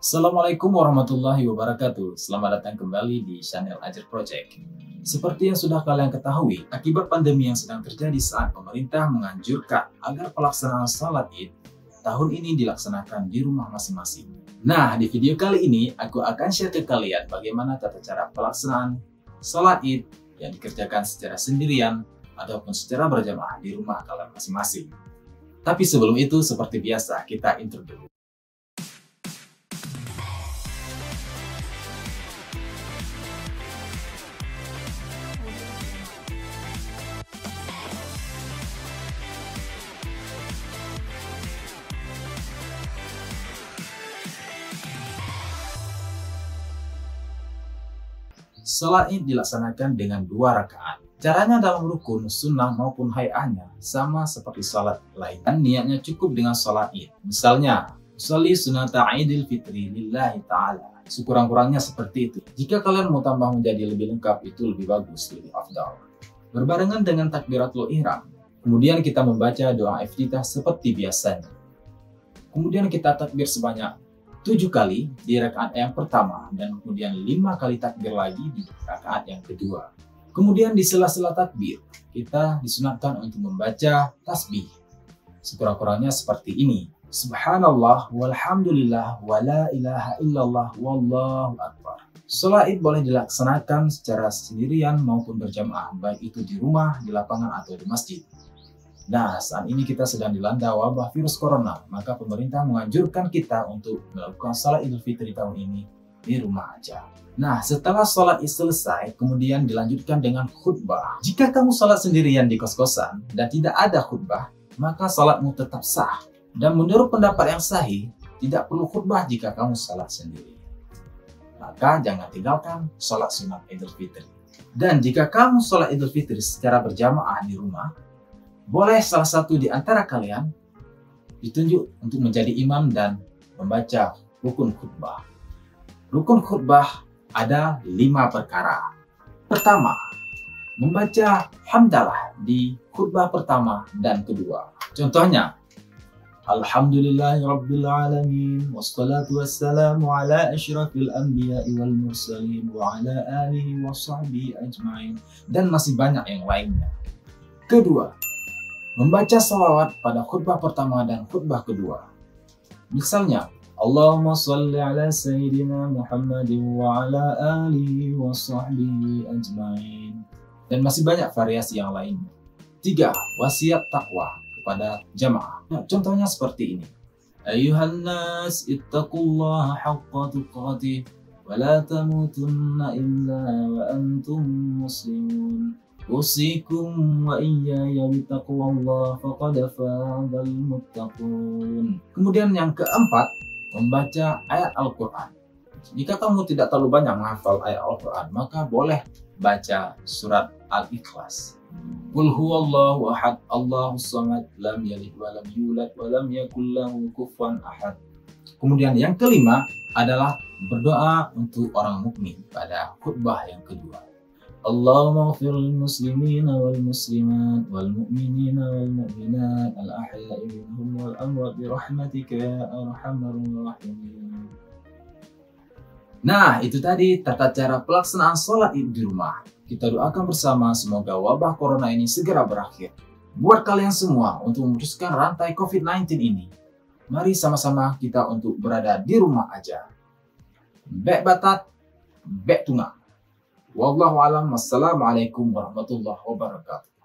Assalamualaikum warahmatullahi wabarakatuh. Selamat datang kembali di channel Ajar Project. Seperti yang sudah kalian ketahui, akibat pandemi yang sedang terjadi saat pemerintah menganjurkan agar pelaksanaan salat Id tahun ini dilaksanakan di rumah masing-masing. Nah, di video kali ini aku akan share ke kalian bagaimana tata cara pelaksanaan salat Id yang dikerjakan secara sendirian ataupun secara berjamaah di rumah kalian masing-masing. Tapi sebelum itu, seperti biasa, kita intro dulu. Salat Id dilaksanakan dengan 2 rakaat. Caranya dalam rukun, sunnah maupun hay'ahnya sama seperti salat lain. Dan niatnya cukup dengan salat Id. Misalnya, usolli sunata Idul Fitri lillahi ta'ala. Sekurang-kurangnya seperti itu. Jika kalian mau tambah menjadi lebih lengkap, itu lebih bagus, lebih afdal. Berbarengan dengan takbiratul ihram. Kemudian kita membaca doa iftitah seperti biasanya. Kemudian kita takbir sebanyak 7 kali di rakaat yang pertama dan kemudian 5 kali takbir lagi di rakaat yang kedua. Kemudian di sela-sela takbir, kita disunatkan untuk membaca tasbih. Sekurang-kurangnya seperti ini. Subhanallah walhamdulillah wa la ilaha illallah wallahu akbar. Salat Id boleh dilaksanakan secara sendirian maupun berjamaah, baik itu di rumah, di lapangan atau di masjid. Nah, saat ini kita sedang dilanda wabah virus corona, maka pemerintah menganjurkan kita untuk melakukan salat Idul Fitri tahun ini di rumah aja. Nah, setelah salat Id selesai, kemudian dilanjutkan dengan khutbah. Jika kamu salat sendirian di kos-kosan dan tidak ada khutbah, maka salatmu tetap sah. Dan menurut pendapat yang sahih, tidak perlu khutbah jika kamu salat sendiri. Maka jangan tinggalkan salat sunat Idul Fitri. Dan jika kamu salat Idul Fitri secara berjamaah di rumah, boleh salah satu di antara kalian ditunjuk untuk menjadi imam dan membaca rukun khutbah. Rukun khutbah ada 5 perkara. Pertama, membaca hamdalah di khutbah pertama dan kedua. Contohnya, Alhamdulillahirabbil alamin wassalatu wassalamu ala asyrafil anbiya'i wal mursalin wa ala alihi wa sahbihi ajma'in, dan masih banyak yang lainnya. Kedua, membaca salawat pada khutbah pertama dan khutbah kedua. Misalnya, Allahumma shalli ala sayyidina Muhammadin wa ala alihi wa sahbihi ajma'in. Dan masih banyak variasi yang lainnya. 3. Wasiat taqwa kepada jamaah. Nah, contohnya seperti ini. Ayuhan nas ittaqullaha haqqa tuqatih wa la tamutunna illa wa antum muslimun. Usikum wa iyaya bitaqwallah faqad fazal muttaqun. Kemudian yang keempat, membaca ayat Al-Quran. Jika kamu tidak terlalu banyak menghafal ayat Al-Quran, maka boleh baca surat Al-Ikhlas. Qul huwallahu ahad, Allahus samad, lam yalid wa lam yulad wa lam yakul lahu kufuwan ahad. Kemudian yang kelima adalah berdoa untuk orang mukmin pada khutbah yang kedua. Allahumma ighfir lil muslimina wal muslimat wal mu'minina wal mu'minat al ahya'i minhum wal amwat bi rahmatika ya arhamar rahimin. Nah, itu tadi tata cara pelaksanaan salat Id di rumah. Kita doakan bersama semoga wabah corona ini segera berakhir. Buat kalian semua, untuk memutuskan rantai COVID-19 ini, mari sama-sama kita untuk berada di rumah aja. Bek batat, bek tungak. Wallahu alam. Wassalamualaikum warahmatullahi wabarakatuh.